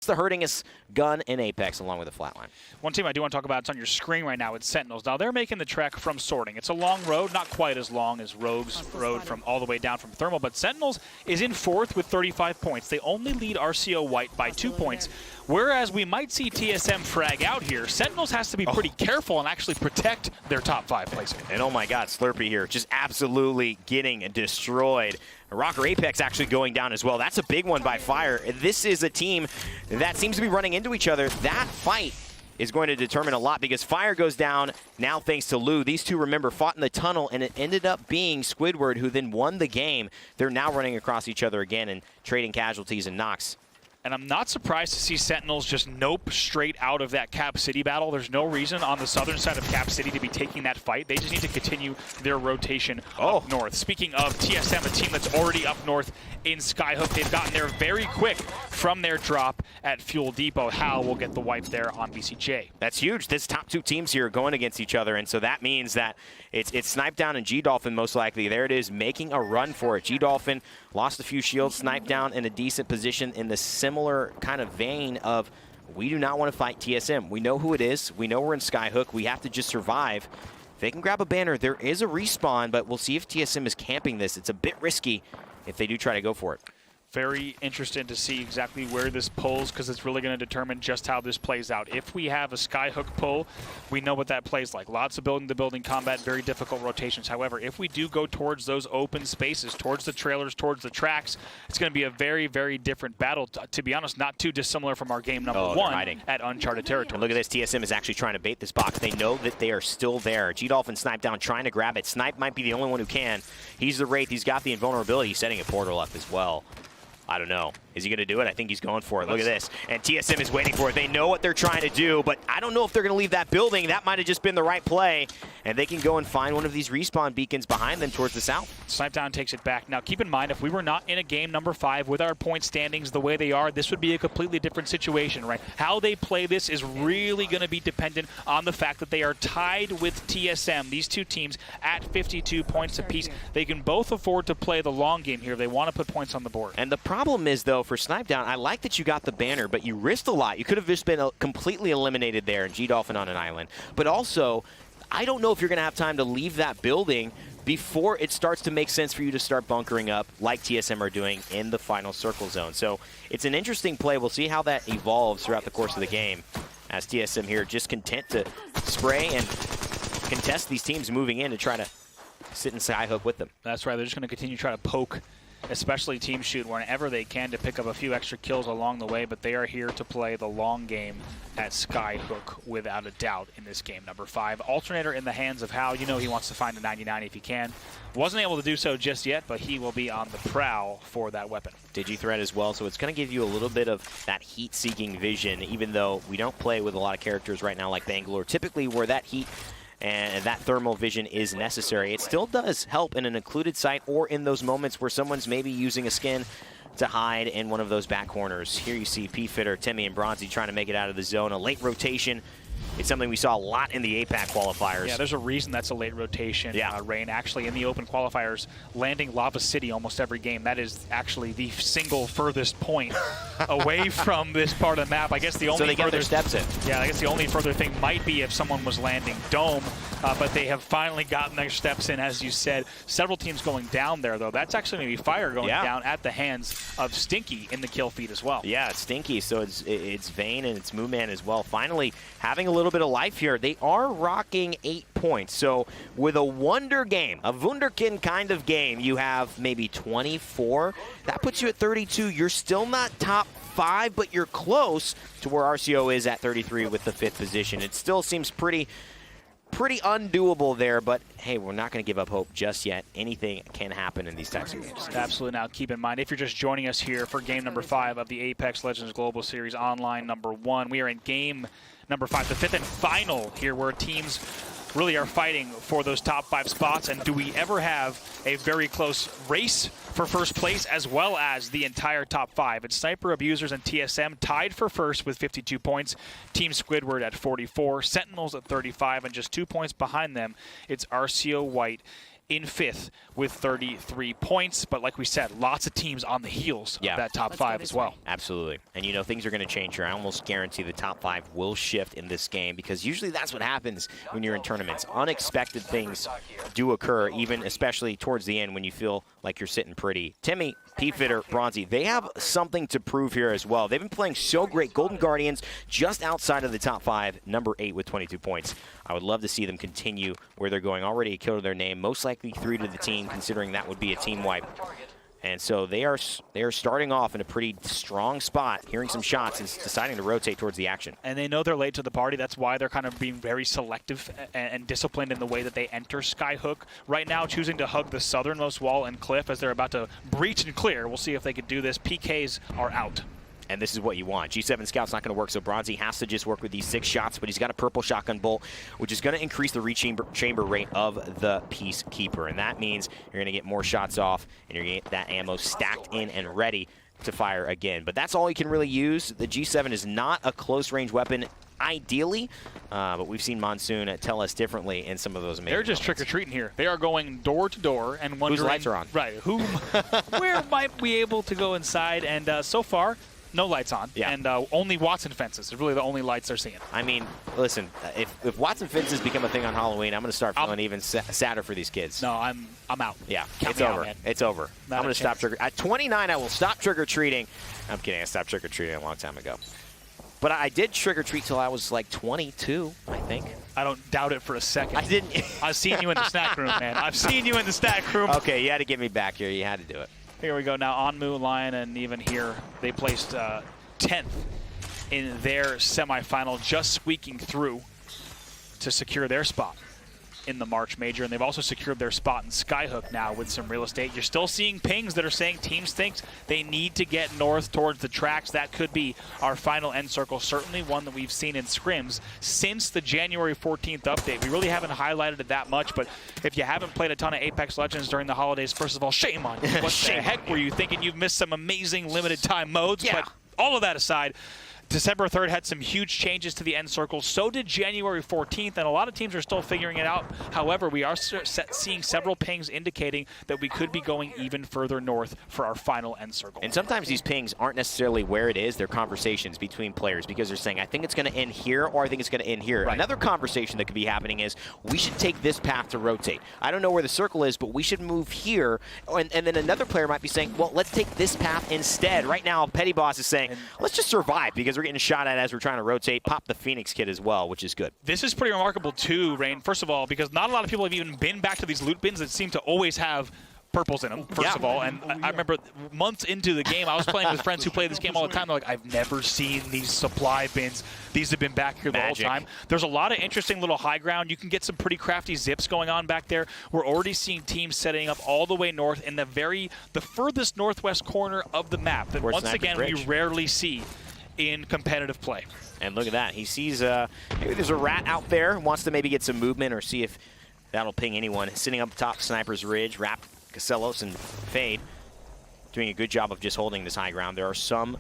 It's the hurtingest gun in Apex along with the flatline. One team I do want to talk about, it's on your screen right now, it's Sentinels. Now they're making the trek from Sorting. It's a long road, not quite as long as Rogue's road from all the way down from Thermal, but Sentinels is in 4th with 35 points. They only lead RCO White by 2 points. Whereas we might see TSM frag out here, Sentinels has to be pretty careful and actually protect their top 5 placement. And oh my god, Slurpee here just absolutely getting destroyed. Rocker Apex actually going down as well. That's a big one by Fire. This is a team that seems to be running into each other. That fight is going to determine a lot because Fire goes down now thanks to Lou. These two, remember, fought in the tunnel, and it ended up being Squidward who then won the game. They're now running across each other again and trading casualties and knocks. And I'm not surprised to see Sentinels just nope straight out of that Cap City battle. There's no reason on the southern side of Cap City to be taking that fight. They just need to continue their rotation up north. Speaking of TSM, a team that's already up north in Skyhook, they've gotten there very quick from their drop at Fuel Depot. Hal will get the wipe there on BCJ. That's huge. This top 2 teams here are going against each other, and so that means that it's Snipe Down and G-Dolphin most likely. There it is, making a run for it. G-Dolphin lost a few shields, Snipe Down in a decent position in the similar kind of vein of we do not want to fight TSM. We know who it is. We know we're in Skyhook. We have to just survive. If they can grab a banner, there is a respawn, but we'll see if TSM is camping this. It's a bit risky if they do try to go for it. Very interested to see exactly where this pulls because it's really going to determine just how this plays out. If we have a Skyhook pull, we know what that plays like. Lots of building-to-building combat, very difficult rotations. However, if we do go towards those open spaces, towards the trailers, towards the tracks, it's going to be a very, very different battle. To be honest, not too dissimilar from our game number 1 at Uncharted Territory. And look at this. TSM is actually trying to bait this box. They know that they are still there. G-Dolphin Snipe Down trying to grab it. Snipe might be the only one who can. He's the Wraith. He's got the invulnerability. He's setting a portal up as well. I don't know. Is he going to do it? I think he's going for it. Look at this. And TSM is waiting for it. They know what they're trying to do, but I don't know if they're going to leave that building. That might have just been the right play. And they can go and find one of these respawn beacons behind them towards the south. Snipe Down takes it back. Now, keep in mind, if we were not in a game number 5 with our point standings the way they are, this would be a completely different situation, right? How they play this is really going to be dependent on the fact that they are tied with TSM. These two teams at 52 points apiece. They can both afford to play the long game here if they want to put points on the board. And the problem is, though, for Snipe Down, I like that you got the banner, but you risked a lot. You could have just been completely eliminated there and G-Dolphin on an island. But also, I don't know if you're going to have time to leave that building before it starts to make sense for you to start bunkering up like TSM are doing in the final circle zone. So it's an interesting play. We'll see how that evolves throughout the course of the game as TSM here just content to spray and contest these teams moving in to try to sit in Skyhook with them. That's right. They're just going to continue to try to poke, especially Team Shoot, whenever they can to pick up a few extra kills along the way, but they are here to play the long game at Skyhook without a doubt in this game number 5. Alternator in the hands of Hal. You know he wants to find a 99 if he can. Wasn't able to do so just yet, but he will be on the prowl for that weapon. Digi-Threat as well, so it's going to give you a little bit of that heat-seeking vision, even though we don't play with a lot of characters right now like Bangalore. Typically where that heat and that thermal vision is necessary, it still does help in an occluded site or in those moments where someone's maybe using a skin to hide in one of those back corners. Here you see P-Fitter, Timmy, and Bronzy trying to make it out of the zone. A late rotation. It's something we saw a lot in the APAC qualifiers. Yeah, there's a reason that's a late rotation, Rain. Actually, in the open qualifiers, landing Lava City almost every game, that is actually the single furthest point away from this part of the map. I guess the only so they get their steps in. Yeah, I guess the only further thing might be if someone was landing Dome, but they have finally gotten their steps in, as you said. Several teams going down there, though. That's actually maybe Fire going down at the hands of Stinky in the kill feed as well. Yeah, it's Stinky, so it's Vayne and it's Mooman as well. Finally, having a little bit of life here. They are rocking 8 points. So with a wonder game, a Wunderkind kind of game, you have maybe 24. That puts you at 32. You're still not top 5, but you're close to where RCO is at 33 with the 5th position. It still seems pretty undoable there, but hey, we're not going to give up hope just yet. Anything can happen in these types of games. Absolutely. Now, keep in mind, if you're just joining us here for game number 5 of the Apex Legends Global Series Online number 1, we are in game number 5, the 5th and final here, where teams really are fighting for those top 5 spots. And do we ever have a very close race for first place as well as the entire top 5? It's Sniper Abusers and TSM tied for first with 52 points. Team Squidward at 44, Sentinels at 35, and just 2 points behind them, it's RCO White in 5th with 33 points. But like we said, lots of teams on the heels of that top 5 as well. Absolutely. And you know, things are going to change here. I almost guarantee the top 5 will shift in this game, because usually that's what happens when you're in tournaments. Unexpected things do occur, even especially towards the end when you feel like you're sitting pretty. Timmy, P-Fitter, Bronzy, they have something to prove here as well. They've been playing so great. Golden Guardians just outside of the top 5, number 8 with 22 points. I would love to see them continue where they're going. Already a kill to their name, most likely 3 to the team, considering that would be a team wipe. And so they are starting off in a pretty strong spot, hearing some shots and deciding to rotate towards the action. And they know they're late to the party. That's why they're kind of being very selective and disciplined in the way that they enter Skyhook. Right now, choosing to hug the southernmost wall and cliff as they're about to breach and clear. We'll see if they can do this. PKs are out. And this is what you want. G7 Scout's not going to work, so Bronzy has to just work with these 6 shots, but he's got a purple shotgun bolt, which is going to increase the rechamber rate of the Peacekeeper. And that means you're going to get more shots off, and you're going to get that ammo stacked in and ready to fire again. But that's all you can really use. The G7 is not a close-range weapon, ideally, but we've seen Monsoon tell us differently in some of those amazing They're just moments. trick-or-treating here. They are going door to door and wondering... Whose lights are on? Right. Where might we be able to go inside? And so far... no lights on, and only Watson fences are really the only lights they're seeing. I mean, listen, if Watson fences become a thing on Halloween, I'm going to start feeling even sadder for these kids. No, I'm out. Yeah, Count it's me over. out, It's over. Not I'm going a to stop chance. trigger. At 29, I will stop trick-or-treating. I'm kidding. I stopped trick-or-treating a long time ago. But I did trick-or-treat till I was like 22, I think. I don't doubt it for a second. I didn't. I've seen you in the snack room, man. I've seen you in the snack room. Okay, you had to get me back here. You had to do it. Here we go now. Onmu, Lion, and even here, they placed 10th in their semifinal, just squeaking through to secure their spot in the March Major, and they've also secured their spot in Skyhook now with some real estate. You're still seeing pings that are saying teams think they need to get north towards the tracks. That could be our final end circle, certainly one that we've seen in scrims since the January 14th update. We really haven't highlighted it that much, but if you haven't played a ton of Apex Legends during the holidays, first of all, shame on you. What the heck were you thinking? You've missed some amazing limited time modes, but all of that aside, December 3rd had some huge changes to the end circle. So did January 14th, and a lot of teams are still figuring it out. However, we are seeing several pings indicating that we could be going even further north for our final end circle. And sometimes these pings aren't necessarily where it is. They're conversations between players because they're saying, I think it's going to end here, or I think it's going to end here. Right. Another conversation that could be happening is, we should take this path to rotate. I don't know where the circle is, but we should move here. And then another player might be saying, well, let's take this path instead. Right now, Petty Boss is saying, let's just survive, because we're getting shot at as we're trying to rotate. Pop the Phoenix kit as well, which is good. This is pretty remarkable too, Rain. First of all, because not a lot of people have even been back to these loot bins that seem to always have purples in them, first of all. And I remember months into the game, I was playing with friends who play this game all the time. They're like, I've never seen these supply bins. These have been back here the whole time. There's a lot of interesting little high ground. You can get some pretty crafty zips going on back there. We're already seeing teams setting up all the way north in the furthest northwest corner of the map that, once again, we rarely see in competitive play. And look at that. He sees maybe there's a rat out there, wants to maybe get some movement or see if that'll ping anyone. Sitting up top, Sniper's Ridge, Rap, Casellos, and Fade doing a good job of just holding this high ground. There are some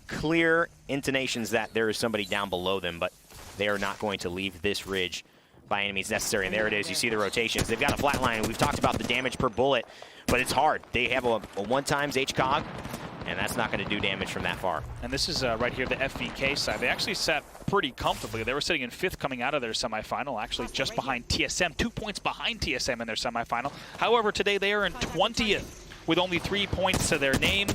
clear intonations that there is somebody down below them, but they are not going to leave this ridge by any means necessary. And there it is. You see the rotations. They've got a flat line. We've talked about the damage per bullet, but it's hard. They have a 1x HCOG, and that's not going to do damage from that far. And this is right here, the FVK side. They actually sat pretty comfortably. They were sitting in 5th coming out of their semifinal, actually just behind TSM, 2 points behind TSM in their semifinal. However, today they are in 20th with only 3 points to their name,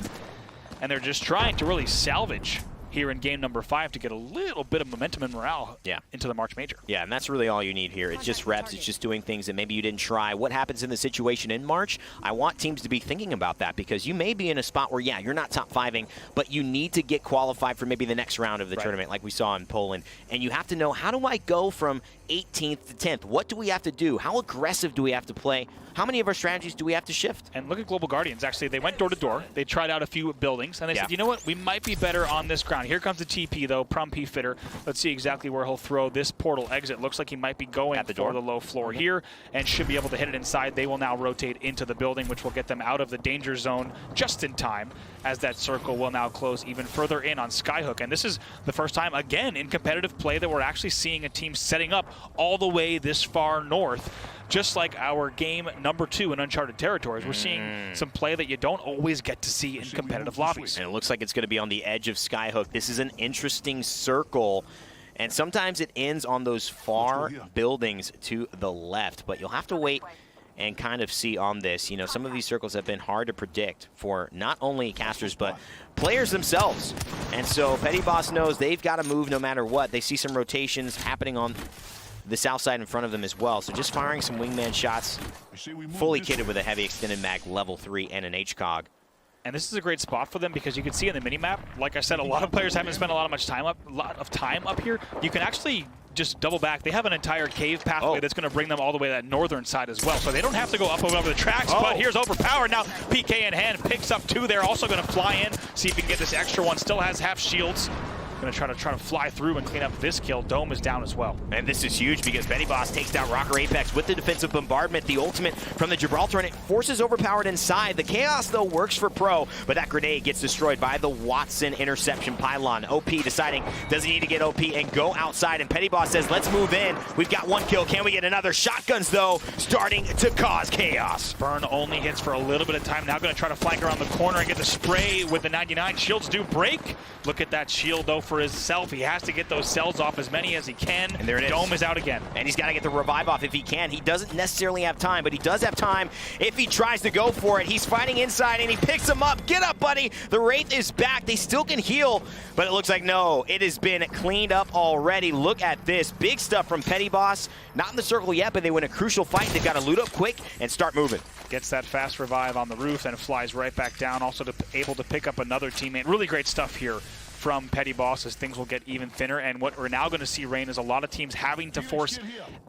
and they're just trying to really salvage here in game number 5 to get a little bit of momentum and morale into the March Major. Yeah, and that's really all you need here. It's just reps. It's just doing things that maybe you didn't try. What happens in the situation in March? I want teams to be thinking about that, because you may be in a spot where, you're not top 5ing, but you need to get qualified for maybe the next round of the tournament like we saw in Poland. And you have to know, how do I go from 18th to 10th? What do we have to do? How aggressive do we have to play? How many of our strategies do we have to shift? And look at Global Guardians. Actually, they went door to door. They tried out a few buildings, and they said, you know what? We might be better on this ground. down. Here comes the TP, though, from P-Fitter. Let's see exactly where he'll throw this portal exit. Looks like he might be going for the low floor here and should be able to hit it inside. They will now rotate into the building, which will get them out of the danger zone just in time, as that circle will now close even further in on Skyhook. And this is the first time, again, in competitive play that we're actually seeing a team setting up all the way this far north. Just like our game number 2 in Uncharted Territories, we're seeing some play that you don't always get to see in competitive lobbies. And it looks like it's going to be on the edge of Skyhook. This is an interesting circle, and sometimes it ends on those far buildings to the left, but you'll have to wait and kind of see on this. You know, some of these circles have been hard to predict for not only casters, but players themselves. And so Petty Boss knows they've got to move no matter what. They see some rotations happening on the south side in front of them as well. So just firing some wingman shots, fully kitted with a heavy extended mag, level 3, and an HCOG. And this is a great spot for them because you can see in the minimap, like I said, a lot of players haven't spent a lot of time up here. You can actually just double back. They have an entire cave pathway that's going to bring them all the way to that northern side as well. So they don't have to go up over the tracks, but here's Overpowered. Now PK in hand, picks up 2 there. Also going to fly in, see if he can get this extra one. Still has half shields. Going to try to fly through and clean up this kill. Dome is down as well. And this is huge because Petty Boss takes down Rocker Apex with the defensive bombardment, the ultimate from the Gibraltar, and it forces Overpowered inside. The Chaos, though, works for Pro, but that grenade gets destroyed by the Watson interception pylon. OP deciding, does he need to get OP and go outside? And Petty Boss says, let's move in. We've got 1 kill. Can we get another? Shotguns, though, starting to cause chaos. Burn only hits for a little bit of time. Now going to try to flank around the corner and get the spray with the 99. Shields do break. Look at that shield, though, for himself. He has to get those cells off as many as he can. And there it is. Dome is out again. And he's got to get the revive off if he can. He doesn't necessarily have time, but he does have time if he tries to go for it. He's fighting inside, and he picks him up. Get up, buddy. The Wraith is back. They still can heal, but it looks like no. It has been cleaned up already. Look at this. Big stuff from Petty Boss. Not in the circle yet, but they win a crucial fight. They've got to loot up quick and start moving. Gets that fast revive on the roof and flies right back down. Also able to pick up another teammate. Really great stuff here from Petty Boss as things will get even thinner. And what we're now going to see, Rain, is a lot of teams having to force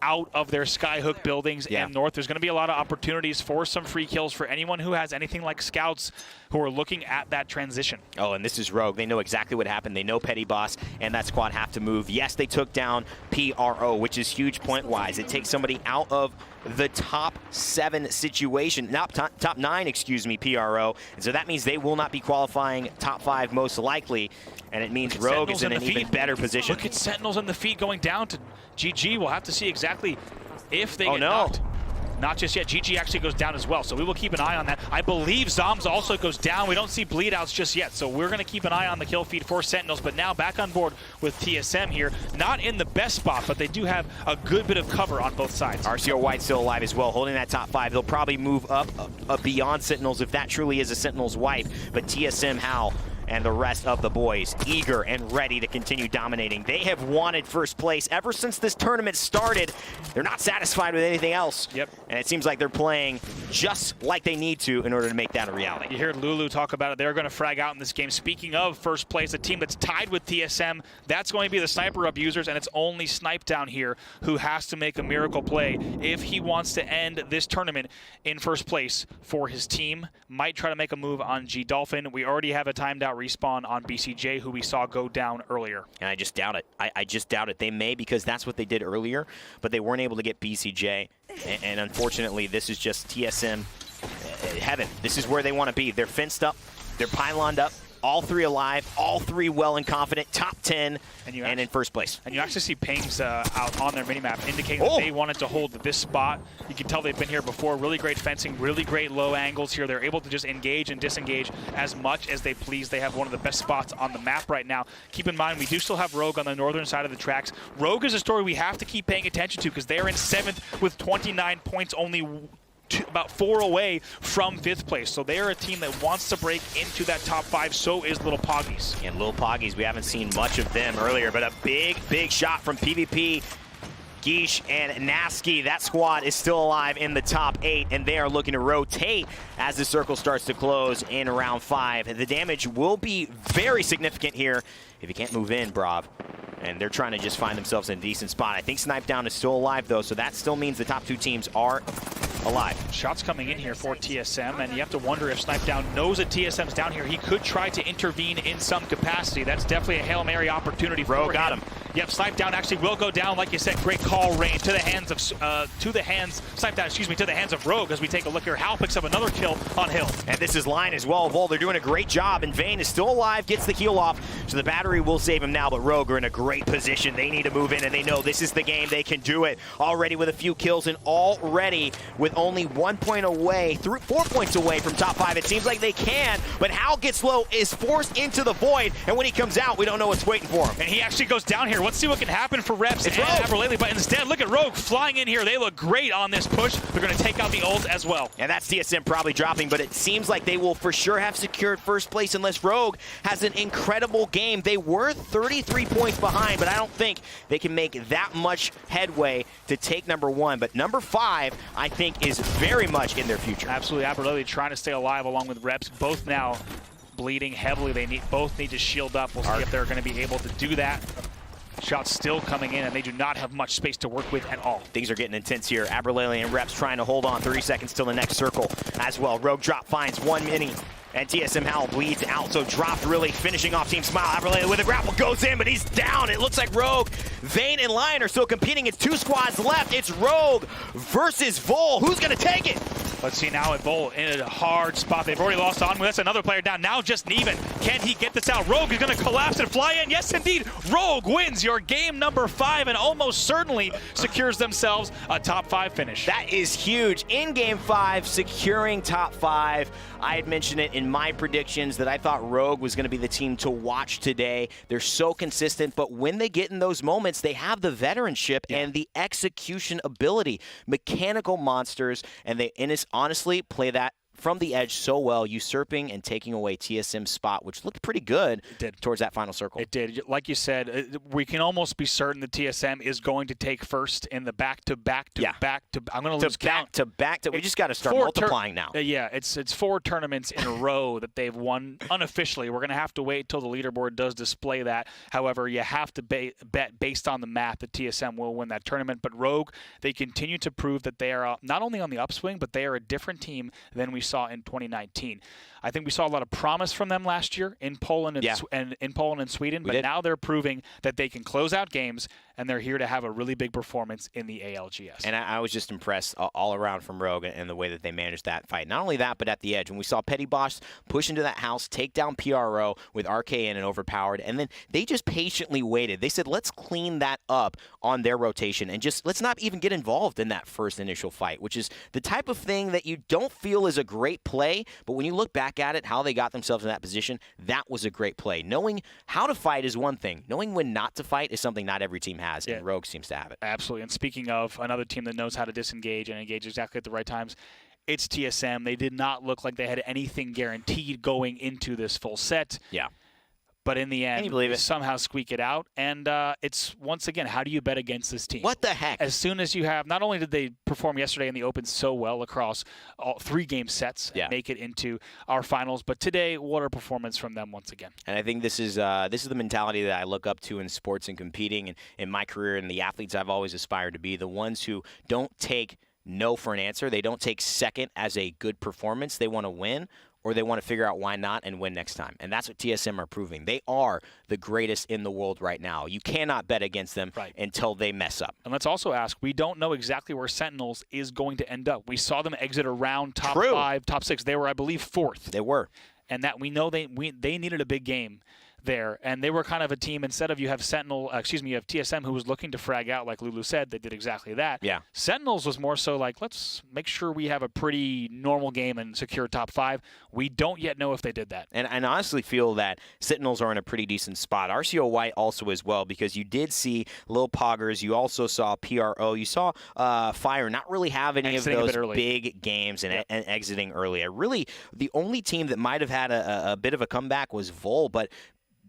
out of their Skyhook buildings and north. There's going to be a lot of opportunities for some free kills for anyone who has anything like scouts who are looking at that transition. Oh, and this is Rogue. They know exactly what happened. They know Petty Boss and that squad have to move. Yes, they took down PRO, which is huge point-wise. It takes somebody out of the top 7 situation, not top 9, excuse me, PRO. And so that means they will not be qualifying top 5 most likely. And it means Rogue is in an even better position. Look at Sentinels in the feed going down to GG. We'll have to see exactly if they get knocked. Not just yet. GG actually goes down as well, so we will keep an eye on that. I believe Zoms also goes down. We don't see bleed outs just yet, so we're going to keep an eye on the kill feed for Sentinels, but now back on board with TSM here. Not in the best spot, but they do have a good bit of cover on both sides. RCO White still alive as well, holding that top 5. They'll probably move up beyond Sentinels if that truly is a Sentinels wipe, but TSM Hal and the rest of the boys eager and ready to continue dominating. They have wanted first place ever since this tournament started. They're not satisfied with anything else. And it seems like they're playing just like they need to in order to make that a reality. You heard Lulu talk about it. They're going to frag out in this game. Speaking of first place, a team that's tied with TSM, that's going to be the Sniper abusers, and it's only Snipe down here who has to make a miracle play if he wants to end this tournament in first place for his team. Might try to make a move on G Dolphin. We already have a timed out respawn on BCJ, who we saw go down earlier. And I just doubt it. I just doubt it. They may, because that's what they did earlier, but they weren't able to get BCJ. And unfortunately, this is just TSM heaven. This is where they want to be. They're fenced up. They're pyloned up. All 3 alive, all 3 well and confident, top 10, and in first place. And you actually see pings out on their minimap indicating that they wanted to hold this spot. You can tell they've been here before. Really great fencing, really great low angles here. They're able to just engage and disengage as much as they please. They have one of the best spots on the map right now. Keep in mind, we do still have Rogue on the northern side of the tracks. Rogue is a story we have to keep paying attention to because they are in 7th with 29 points, only about 4 away from 5th place. So they are a team that wants to break into that top 5. So is Little Poggies. And Little Poggies, we haven't seen much of them earlier, but a big shot from PvP. Geesh and Nasky, that squad is still alive in the top 8, and they are looking to rotate as the circle starts to close in round 5. The damage will be very significant here if you can't move in, Brav. And they're trying to just find themselves in a decent spot. I think Snipe Down is still alive, though, so that still means the top 2 teams are alive. Shots coming in here for TSM, and you have to wonder if Snipedown knows that TSM's down here. He could try to intervene in some capacity. That's definitely a Hail Mary opportunity for him. Rogue got him. Yep, Snipedown actually will go down, like you said. Great call, Rain, to the hands of Snipedown, excuse me, to the hands of Rogue. As we take a look here, Hal picks up another kill on Hill. And this is line as well. Vol, they're doing a great job, and Vayne is still alive, gets the heal off, so the battery will save him now, but Rogue are in a great position. They need to move in, and they know this is the game. They can do it. Already with a few kills, and already with only 1 point away, 4 points away from top 5. It seems like they can, but Hal gets low, is forced into the void, and when he comes out, we don't know what's waiting for him. And he actually goes down here. Let's see what can happen for Reps It's and Rogue. Aberlele, but instead, look at Rogue flying in here. They look great on this push. They're going to take out the ult as well. And that's TSM probably dropping, but it seems like they will for sure have secured first place unless Rogue has an incredible game. They were 33 points behind, but I don't think they can make that much headway to take number 1. But number 5, I think, is very much in their future. Absolutely. Aberlele trying to stay alive along with Reps. Both now bleeding heavily. They both need to shield up. We'll see if they're going to be able to do that. Shots still coming in, and they do not have much space to work with at all. Things are getting intense here. Aberlele and Reps trying to hold on. 30 seconds till the next circle as well. Rogue drop finds 1 mini. And TSM Hal bleeds out, so dropped really finishing off Team Smile. Aberlele with a grapple goes in, but he's down. It looks like Rogue, Vayne, and Lion are still competing. It's 2 squads left. It's Rogue versus Vol. Who's going to take it? Let's see now at Vol in a hard spot. They've already lost on. That's another player down. Now just Neven. Can he get this out? Rogue is going to collapse and fly in. Yes, indeed. Rogue wins your game number 5 and almost certainly secures themselves a top 5 finish. That is huge. In game 5, securing top 5. I had mentioned it in my predictions that I thought Rogue was going to be the team to watch today. They're so consistent, but when they get in those moments, they have the veteranship and the execution ability. Mechanical monsters, and they honestly play that from the edge so well, usurping and taking away TSM's spot, which looked pretty good towards that final circle. It did. Like you said, we can almost be certain that TSM is going to take first in the back-to-back. I'm going to lose count. Back-to-back. We just got to start multiplying now. Yeah, it's 4 tournaments in a row that they've won unofficially. We're going to have to wait until the leaderboard does display that. However, you have to bet based on the math that TSM will win that tournament. But Rogue, they continue to prove that they are not only on the upswing, but they are a different team than we saw in 2019. I think we saw a lot of promise from them last year in Poland and in Poland and Sweden, but now they're proving that they can close out games, and they're here to have a really big performance in the ALGS. And I was just impressed all around from Rogue and the way that they managed that fight. Not only that, but at the edge, when we saw Petty Bosch push into that house, take down PRO with RKN and overpowered, and then they just patiently waited. They said, let's clean that up on their rotation and just let's not even get involved in that first initial fight, which is the type of thing that you don't feel is a great play, but when you look back at it, how they got themselves in that position, that was a great play. Knowing how to fight is one thing. Knowing when not to fight is something not every team has, and Rogue seems to have it. Absolutely. And speaking of another team that knows how to disengage and engage exactly at the right times, it's TSM. They did not look like they had anything guaranteed going into this full set. Yeah. But in the end, Can you believe it? Somehow squeak it out. And it's, once again, how do you bet against this team? What the heck? As soon as you have, not only did they perform yesterday in the Open so well across all 3 game sets and make it into our finals, but today, what a performance from them once again. And I think this is the mentality that I look up to in sports and competing, and in my career and the athletes I've always aspired to be, the ones who don't take no for an answer. They don't take second as a good performance. They want to win, or they want to figure out why not and win next time. And that's what TSM are proving. They are the greatest in the world right now. You cannot bet against them until they mess up. And let's also ask, we don't know exactly where Sentinels is going to end up. We saw them exit around top 5, top 6. They were, I believe, 4th. They were. And that we know they needed a big game there, and they were kind of a team, instead of you have TSM who was looking to frag out, like Lulu said, they did exactly that. Yeah. Sentinels was more so like, let's make sure we have a pretty normal game and secure top 5. We don't yet know if they did that. And I honestly feel that Sentinels are in a pretty decent spot. RCO White also as well, because you did see Lil Poggers, you also saw PRO, you saw Fire not really have any of those big games and exiting early. Really, the only team that might have had a bit of a comeback was Vol, but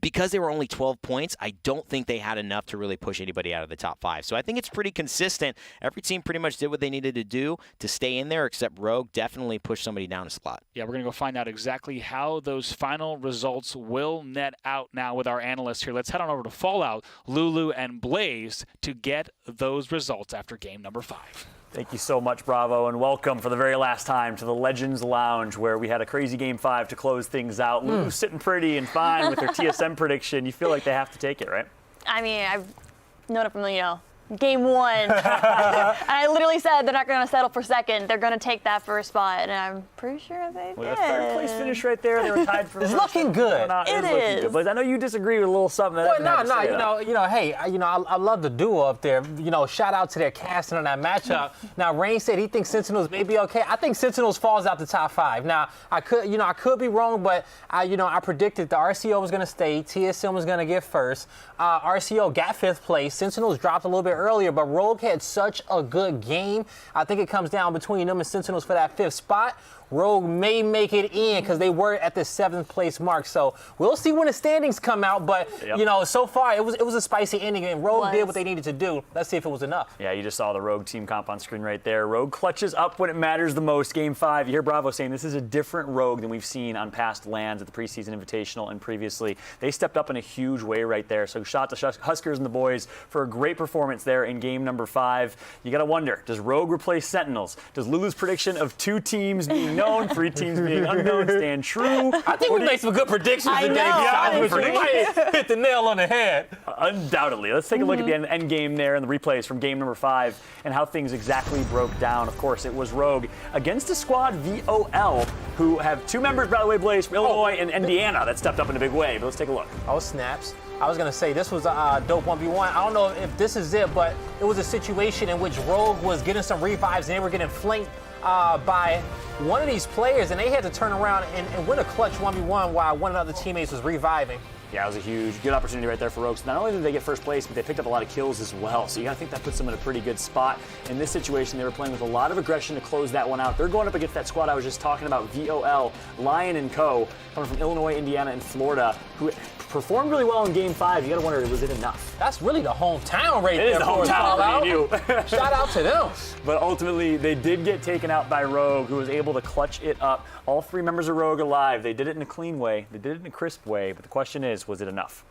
because they were only 12 points, I don't think they had enough to really push anybody out of the top 5. So I think it's pretty consistent. Every team pretty much did what they needed to do to stay in there, except Rogue definitely pushed somebody down a spot. Yeah, we're going to go find out exactly how those final results will net out now with our analysts here. Let's head on over to Fallout, Lulu, and Blaze to get those results after game number 5. Thank you so much, Bravo, and welcome for the very last time to the Legends Lounge, where we had a crazy Game 5 to close things out. Lulu's sitting pretty and fine with their TSM prediction. You feel like they have to take it, right? I mean, I've known it from, Game 1. And I literally said they're not going to settle for second. They're going to take that first spot, and I'm pretty sure they did. Well, third place finish right there. They were tied for It's looking good. It is. But I know you disagree with a little something. Hey, I love the duo up there. Shout out to their casting on that matchup. Now, Rain said he thinks Sentinels may be okay. I think Sentinels falls out the top 5. Now, I could be wrong, but I predicted the RCO was going to stay, TSM was going to get first. RCO got 5th place. Sentinels dropped a little bit earlier, but Rogue had such a good game. I think it comes down between them and Sentinels for that 5th spot. Rogue may make it in because they were at the 7th place mark. So we'll see when the standings come out. But, so far it was a spicy ending, and Rogue did what they needed to do. Let's see if it was enough. Yeah, you just saw the Rogue team comp on screen right there. Rogue clutches up when it matters the most. Game 5, you hear Bravo saying this is a different Rogue than we've seen on past lands at the preseason invitational and previously. They stepped up in a huge way right there. So shout out to Huskers and the boys for a great performance there in game number 5. You got to wonder, does Rogue replace Sentinels? Does Lulu's prediction of 2 teams being known, 3 teams being unknown stand true? I think we made some good predictions today. You might hit the nail on the head. Undoubtedly. Let's take a look at the end game there and the replays from game number 5 and how things exactly broke down. Of course, it was Rogue against a squad VOL who have 2 members, by the way, Blaze, from Illinois and Indiana that stepped up in a big way. But let's take a look. Oh, snaps. I was going to say this was a dope 1v1. I don't know if this is it, but it was a situation in which Rogue was getting some revives and they were getting flanked by one of these players, and they had to turn around and win a clutch 1v1 while one of the other teammates was reviving. Yeah, it was a good opportunity right there for Rogue. So not only did they get first place, but they picked up a lot of kills as well. So you gotta think that puts them in a pretty good spot. In this situation, they were playing with a lot of aggression to close that one out. They're going up against that squad I was just talking about, VOL, Lion and Co., coming from Illinois, Indiana, and Florida, who performed really well in game 5. You gotta wonder, was it enough? That's really the hometown right there. It is the hometown, you. Shout out to them. But ultimately, they did get taken out by Rogue, who was able to clutch it up. All 3 members of Rogue alive. They did it in a clean way. They did it in a crisp way. But the question is, was it enough?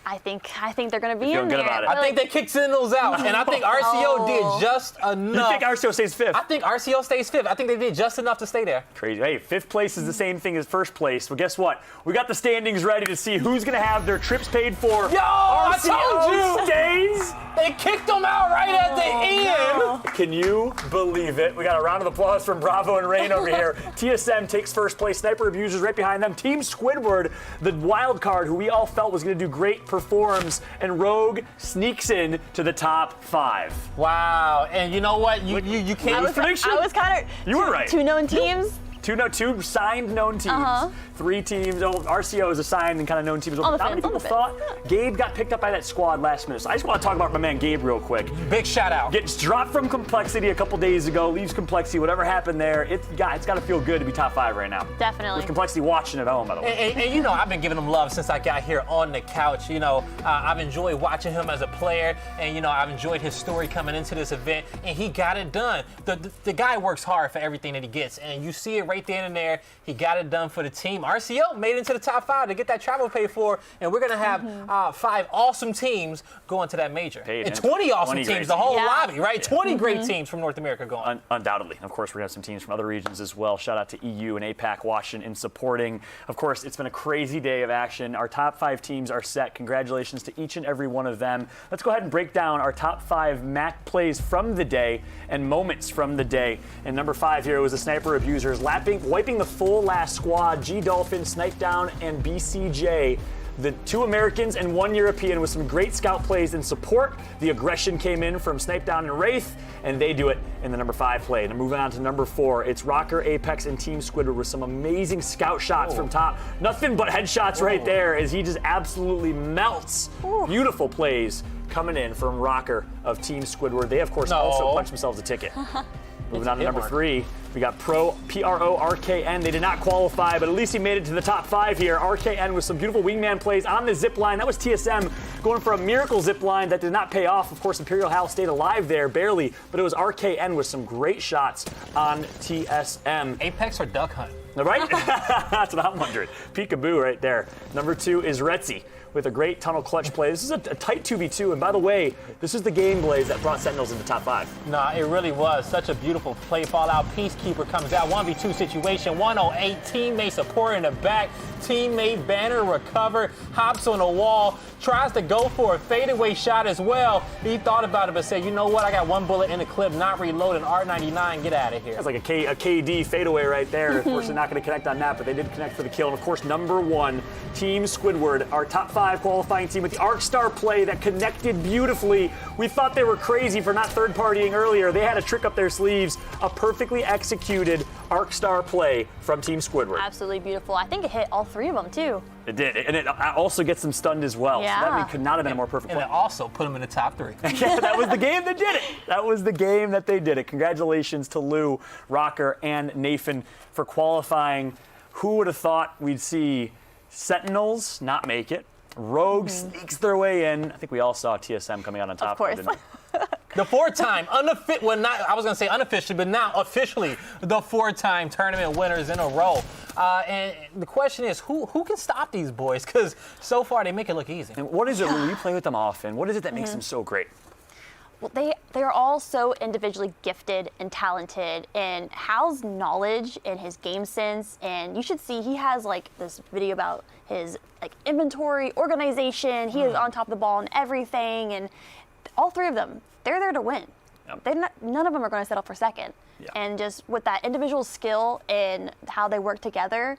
I think they're going to be in good there. about it. I think they kicked Sentinels out, and I think RCO did just enough. You think RCO stays 5th? I think RCO stays 5th. I think they did just enough to stay there. Crazy. Hey, 5th place is the same thing as 1st place. Well, guess what? We got the standings ready to see who's going to have their trips paid for. Yo, I told you! Stays. They kicked them out right at the end. No. Can you believe it? We got a round of applause from Bravo and Rain over here. TSM takes 1st place. Sniper Abusers right behind them. Team Squidward, the wild card, who we all felt was going to do great, performs. And Rogue sneaks in to the top 5. Wow, and you know what? You can't. I was kind of. You were right. 2 known teams. 2 signed known teams. 3 teams. RCO is a signed and kind of known teams. On the Not many fence, people thought Gabe got picked up by that squad last minute. So I just want to talk about my man Gabe real quick. Big shout out. Gets dropped from Complexity a couple days ago. Leaves Complexity. Whatever happened there, it's got to feel good to be top 5 right now. Definitely. With Complexity watching at home, by the way. And I've been giving him love since I got here on the couch. I've enjoyed watching him as a player, and I've enjoyed his story coming into this event, and he got it done. The guy works hard for everything that he gets, and you see it right then and there. He got it done for the team. RCO made it into the top 5 to get that travel paid for, and we're gonna have 5 awesome teams going to that major. And 20 awesome teams, the whole lobby, right? 20 great teams from North America going. Undoubtedly. Of course, we're gonna have some teams from other regions as well. Shout out to EU and APAC watching and supporting. Of course, it's been a crazy day of action. Our top 5 teams are set. Congratulations to each and every one of them. Let's go ahead and break down our top 5 MAC plays from the day and moments from the day. And number 5 here was the Sniper Abusers, wiping the full last squad, G Dolphin, Snipe Down, and BCJ. The 2 Americans and 1 European with some great scout plays and support. The aggression came in from Snipe Down and Wraith, and they do it in the number 5 play. And moving on to number 4, it's Rocker, Apex, and Team Squidward with some amazing scout shots from top. Nothing but headshots right there as he just absolutely melts. Beautiful plays coming in from Rocker of Team Squidward. They, of course, also punched themselves a ticket. Moving on to number 3, we got PRO-RKN. They did not qualify, but at least he made it to the top 5 here. RKN with some beautiful wingman plays on the zip line. That was TSM going for a miracle zip line that did not pay off. Of course, Imperial Hal stayed alive there, barely, but it was RKN with some great shots on TSM. Apex or Duck Hunt? Right? That's what I'm wondering. Peekaboo right there. Number 2 is Retzi with a great tunnel clutch play. This is a tight 2v2, and by the way, this is the game, Blaze, that brought Sentinels into top 5. Nah, it really was such a beautiful play. Fallout Peacekeeper comes out, 1v2 situation, 108, teammate support in the back, teammate banner recover, hops on the wall, tries to go for a fadeaway shot as well. He thought about it, but said, you know what, I got one bullet in the clip, not reloading, R99, get out of here. That's like a KD fadeaway right there. Of course, they're not going to connect on that, but they did connect for the kill. And of course, number 1, Team Squidward, our top 5 qualifying team with the Arc Star play that connected beautifully. We thought they were crazy for not third partying earlier. They had a trick up their sleeves, a perfectly executed Arc Star play from Team Squidward. Absolutely beautiful. I think it hit all 3 of them too. It did, and it also gets them stunned as well. Yeah. So that could not have been a more perfect And play. it also put him in the top 3. Yeah, that was the game that did it. That was the game that they did it. Congratulations to Lou, Rocker, and Nathan for qualifying. Who would have thought we'd see Sentinels not make it? Rogue sneaks their way in. I think we all saw TSM coming out on top. Of course. Didn't we? The 4-time, I was going to say unofficially, but now officially the 4-time tournament winners in a row. And the question is, who can stop these boys? Because so far they make it look easy. And what is it when you play with them often? What is it that makes them so great? Well, they're all so individually gifted and talented, and Hal's knowledge and his game sense, and you should see he has like this video about his like inventory organization. He is on top of the ball and everything, and all 3 of them, they're there to win. Yep. None of them are going to settle for second. Yeah. And just with that individual skill and how they work together,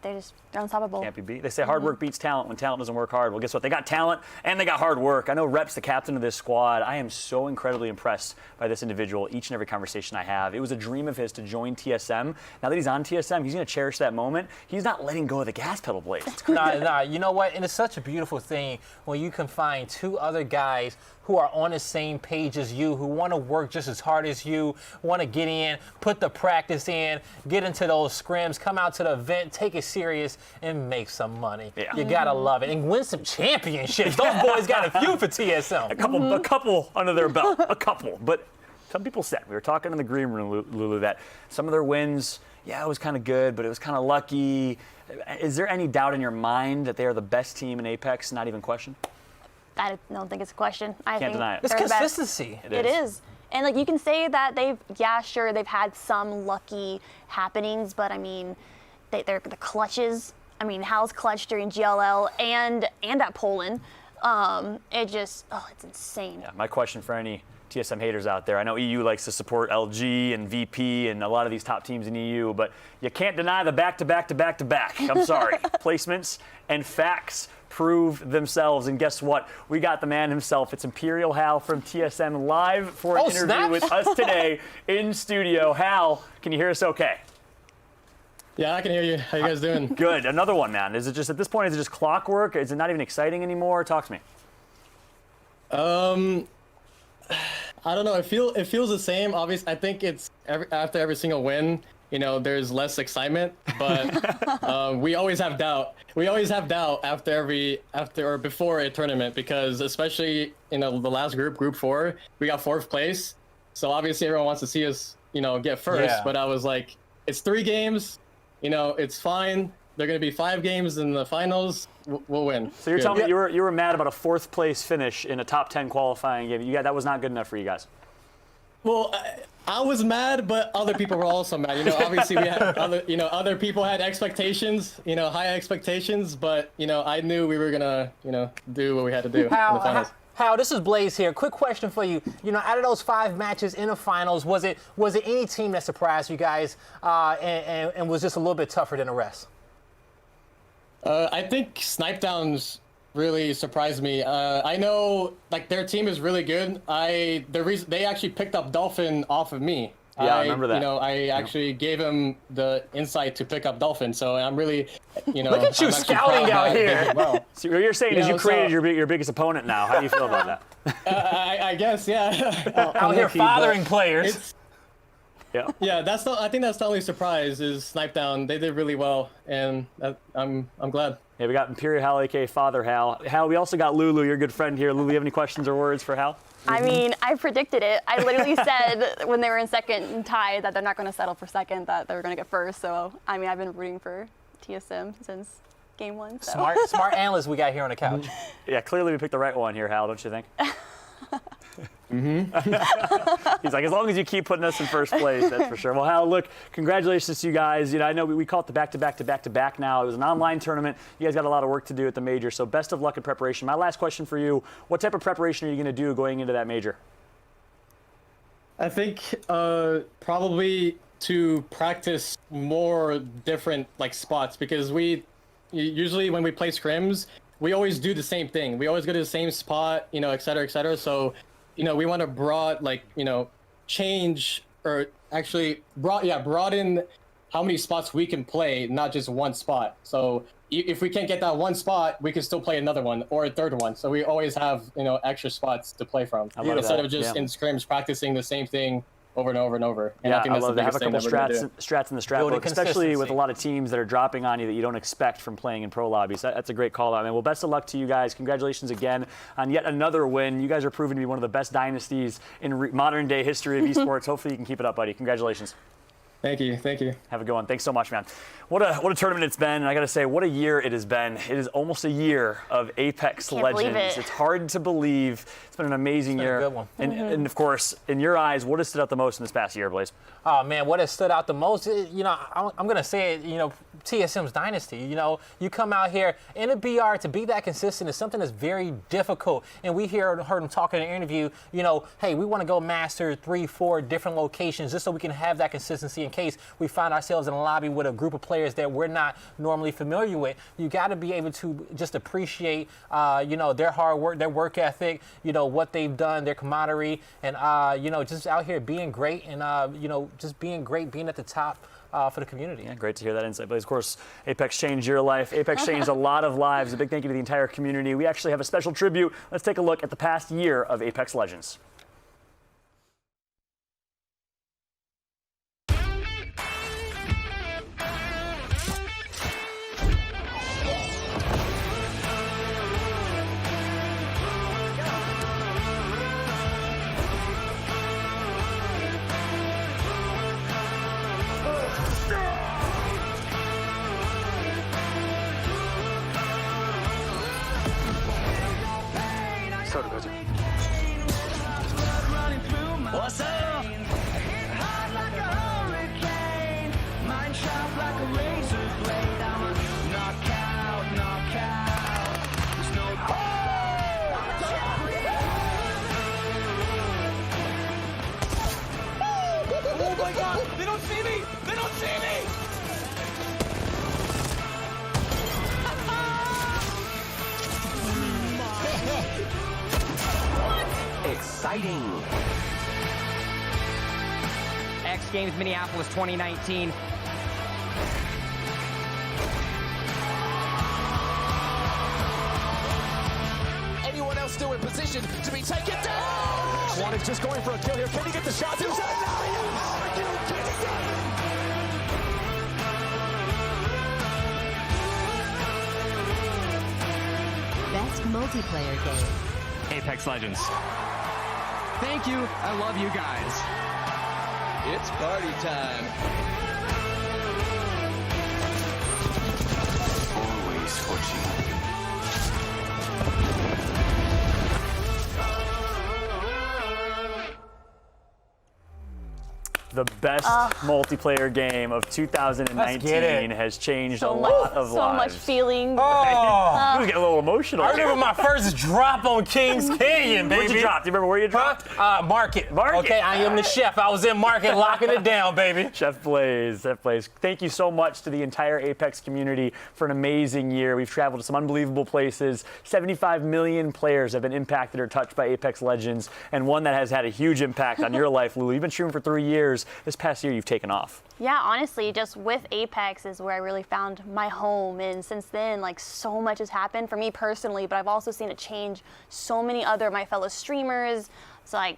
they're unstoppable. Can't be beat. They say hard work beats talent when talent doesn't work hard. Well, guess what? They got talent and they got hard work. I know Rep's the captain of this squad. I am so incredibly impressed by this individual each and every conversation I have. It was a dream of his to join TSM. Now that he's on TSM, he's going to cherish that moment. He's not letting go of the gas pedal, Blaze. Nah, you know what? And it's such a beautiful thing when you can find 2 other guys who are on the same page as you, who want to work just as hard as you, want to get in, put the practice in, get into those scrims, come out to the event, take it serious, and make some money. Yeah. You gotta love it. And win some championships. Those boys got a few for TSM. A couple under their belt. A couple. But some people said, we were talking in the green room, Lulu, that some of their wins, yeah, it was kind of good, but it was kind of lucky. Is there any doubt in your mind that they are the best team in Apex? Not even question? I don't think it's a question. I Can't think deny it. It's they're the best. consistency. It is. And like you can say that they've had some lucky happenings, but I mean, they're the clutches. I mean, Hal's clutch during GLL and at Poland. It's insane. Yeah, my question for any TSM haters out there, I know EU likes to support LG and VP and a lot of these top teams in EU, but you can't deny the back-to-back-to-back-to-back. I'm sorry. Placements and facts prove themselves, and guess what? We got the man himself. It's Imperial Hal from TSM live for an interview snap. with us today in studio. Hal, can you hear us okay? Yeah, I can hear you. How you guys doing? Good. Another one, man. Is it just at this point? Is it just clockwork? Is it not even exciting anymore? Talk to me. I don't know. It feels the same. Obviously, I think it's after every single win, there's less excitement, but we always have doubt. We always have doubt after or before a tournament, because especially the last group 4, we got 4th place. So obviously everyone wants to see us, get first. Yeah. But I was like, it's 3 games. It's fine. They're going to be 5 games in the finals. We'll win. So you're Good. telling me you were mad about a 4th place finish in a top 10 qualifying game. That was not good enough for you guys. Well, I was mad, but other people were also mad. Obviously we had other people had expectations, high expectations, but I knew we were gonna, do what we had to do in the finals. Hal, this is Blaze here. Quick question for you. Out of those 5 matches in the finals, was it any team that surprised you guys and was just a little bit tougher than the rest? I think Snipedowns really surprised me. I know their team is really good. They actually picked up Dolphin off of me. Yeah, I remember that. I actually gave him the insight to pick up Dolphin, so I'm really, Look at you I'm actually scouting proud out that I did here. well. So what you're saying is Yeah, you created your biggest opponent now. How do you feel about that? I guess, yeah. Out here Lucky, fathering but players. Yeah. Yeah, I think that's the only surprise is Snipedown. They did really well, and I'm glad. Yeah, we got Imperial Hal, aka Father Hal. Hal, we also got Lulu, your good friend here. Lulu, you have any questions or words for Hal? I mean, I predicted it. I literally said when they were in second and tied that they're not going to settle for second, that they were going to get first. So, I mean, I've been rooting for TSM since game 1. So. Smart analyst we got here on the couch. Yeah, clearly we picked the right one here, Hal, don't you think? He's like, as long as you keep putting us in first place, that's for sure. Well, Hal, look, congratulations to you guys. I know we call it the back-to-back now. It was an online tournament. You guys got a lot of work to do at the major, so best of luck in preparation. My last question for you, what type of preparation are you going to do going into that major? I think probably to practice more different spots, because we usually when we play scrims, we always do the same thing. We always go to the same spot, et cetera, et cetera. So, we want to change, or actually broaden how many spots we can play, not just one spot. So if we can't get that one spot, we can still play another one or a third one. So we always have, extra spots to play from instead of just in scrims practicing the same thing over and over and over. And yeah, I think that's love the that. Have a biggest couple thing strats in the strat book, especially with a lot of teams that are dropping on you that you don't expect from playing in pro lobbies. That's a great call out, man. Well, best of luck to you guys. Congratulations again on yet another win. You guys are proving to be one of the best dynasties in modern day history of esports. Hopefully you can keep it up, buddy. Congratulations. Thank you. Have a good one. Thanks so much, man. What a tournament it's been. And I got to say, what a year it has been. It is almost a year of Apex Legends. It's hard to believe. It's been an amazing year. A good one. And of course, in your eyes, what has stood out the most in this past year, Blaze? Oh man, what has stood out the most? I'm gonna say it. TSM's dynasty. You come out here in a BR to be that consistent is something that's very difficult. And we heard him talking in an interview. Hey, we want to go master 3-4 different locations just so we can have that consistency in case we find ourselves in a lobby with a group of players that we're not normally familiar with. You got to be able to just appreciate, their hard work, their work ethic, what they've done, their camaraderie, and just out here being great and just being great, being at the top for the community. Yeah, great to hear that insight. But of course, Apex changed your life. Apex changed a lot of lives. A big thank you to the entire community. We actually have a special tribute. Let's take a look at the past year of Apex Legends. What's up? Hot like a hurricane, mine sharp like a razor blade. I'm a knockout. There's no oh my God! They don't see me! They don't see me! Exciting. X Games Minneapolis 2019. Anyone else still in position to be taken down? Swan is just going for a kill here. Can he get the shot? Are you kidding me? Best multiplayer game. Apex Legends. Thank you. I love you guys. It's party time. Always scorching. The best multiplayer game of 2019 has changed a lot of lives. So much feeling. Oh, You was getting a little emotional. I remember my first drop on Kings Canyon, baby. Where'd you drop? Do you remember where you dropped? Market. Market. Okay, I am the chef. I was in Market locking it down, baby. Chef Blaze. Thank you so much to the entire Apex community for an amazing year. We've traveled to some unbelievable places. 75 million players have been impacted or touched by Apex Legends, and one that has had a huge impact on your life, Lulu. You've been streaming for 3 years. This past year, you've taken off. Yeah, honestly, just with Apex is where I really found my home. And since then, so much has happened for me personally, but I've also seen it change so many other my fellow streamers. It's a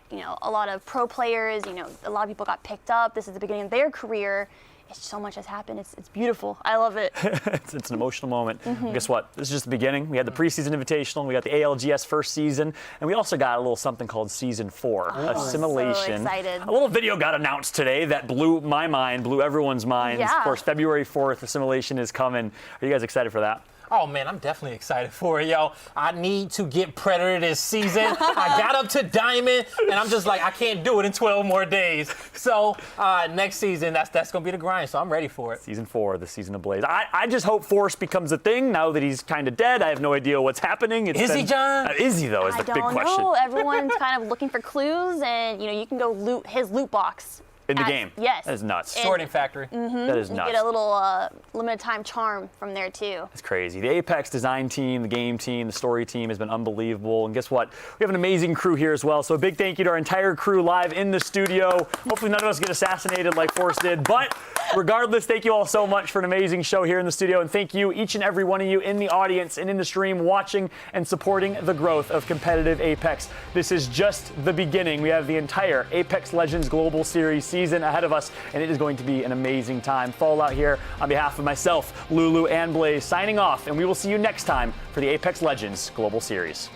lot of pro players, a lot of people got picked up. This is the beginning of their career. So much has happened. It's beautiful. I love it. It's an emotional moment. Well, guess what? This is just the beginning. We had the preseason invitational. We got the ALGS first season. And we also got a little something called Season 4, Assimilation. So excited. A little video got announced today that blew my mind, blew everyone's minds. Yeah. Of course, February 4th, Assimilation is coming. Are you guys excited for that? Oh, man, I'm definitely excited for it, yo. I need to get Predator this season. I got up to Diamond, and I'm just like, I can't do it in 12 more days. So next season, that's going to be the grind, so I'm ready for it. Season 4, the season of Blaze. I just hope Force becomes a thing now that he's kind of dead. I have no idea what's happening. Is he, John? Is he, though, is the big question. I don't know. Everyone's kind of looking for clues, and, you can go loot his loot box. In the game? Yes. That is nuts. Sorting Factory. That is nuts. You get a little limited time charm from there, too. It's crazy. The Apex design team, the game team, the story team has been unbelievable. And guess what? We have an amazing crew here as well. So a big thank you to our entire crew live in the studio. Hopefully none of us get assassinated like Force did. But regardless, thank you all so much for an amazing show here in the studio. And thank you, each and every one of you in the audience and in the stream watching and supporting the growth of competitive Apex. This is just the beginning. We have the entire Apex Legends Global Series season ahead of us, and it is going to be an amazing time. Fallout here on behalf of myself, Lulu, and Blaze signing off, and we will see you next time for the Apex Legends Global Series.